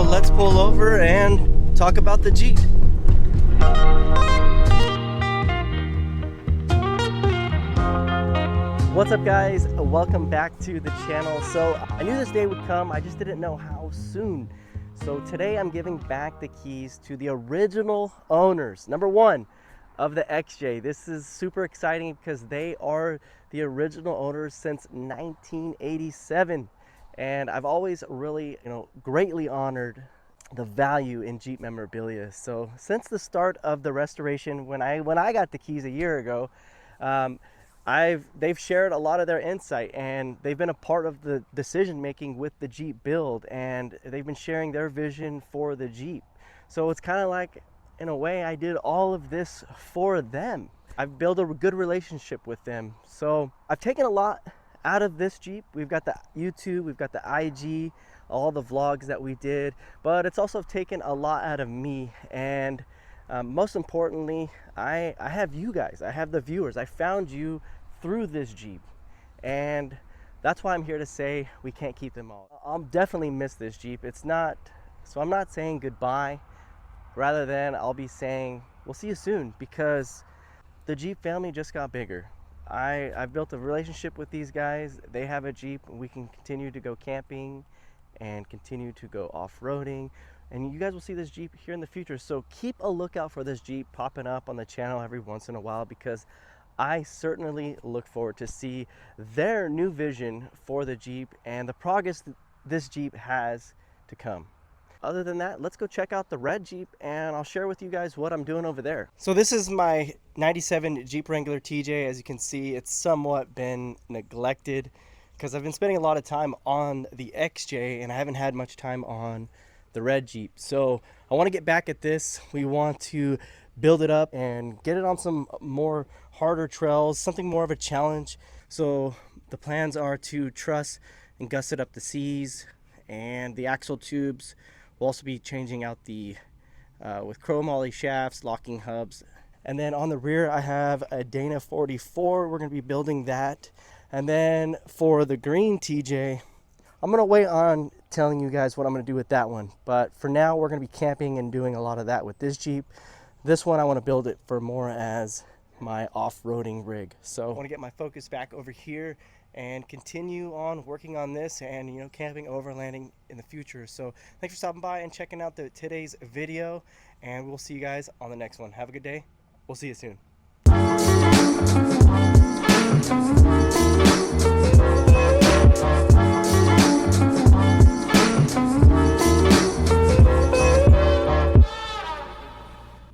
So let's pull over and talk about the Jeep. What's up, guys? Welcome back to the channel. So I knew this day would come, I just didn't know how soon. So today I'm giving back the keys to the original owners, number one, of the XJ. This is super exciting because they are the original owners since 1987. And I've always really, greatly honored the value in Jeep memorabilia. So since the start of the restoration, when I got the keys a year ago, they've shared a lot of their insight, and they've been a part of the decision making with the Jeep build, and they've been sharing their vision for the Jeep. So it's kind of like, in a way, I did all of this for them. I've built a good relationship with them. So I've taken a lot out of this Jeep. We've got the YouTube, we've got the IG, all the vlogs that we did, but it's also taken a lot out of me. And most importantly, I have you guys, I have the viewers. I found you through this Jeep, and that's why I'm here to say we can't keep them all. I'll definitely miss this Jeep. So I'm not saying goodbye, rather than I'll be saying we'll see you soon, because the Jeep family just got bigger. I've built a relationship with these guys. They have a Jeep, and we can continue to go camping and continue to go off-roading, and you guys will see this Jeep here in the future. So keep a lookout for this Jeep popping up on the channel every once in a while, because I certainly look forward to see their new vision for the Jeep and the progress that this Jeep has to come. Other than that, let's go check out the red Jeep, and I'll share with you guys what I'm doing over there. So this is my 97 Jeep Wrangler TJ. As you can see, it's somewhat been neglected because I've been spending a lot of time on the XJ, and I haven't had much time on the red Jeep. So I want to get back at this. We want to build it up and get it on some more harder trails, something more of a challenge. So the plans are to truss and gusset up the C's, and the axle tubes. We'll also be changing out the with chrome ollie shafts, locking hubs. And then on the rear, I have a Dana 44. We're going to be building that. And then for the green TJ, I'm going to wait on telling you guys what I'm going to do with that one. But for now, we're going to be camping and doing a lot of that with this Jeep. This one, I want to build it for more as my off-roading rig. So I want to get my focus back over here and continue on working on this and camping, overlanding in the future. So thanks for stopping by and checking out today's video, and we'll see you guys on the next one. Have a good day. We'll see you soon.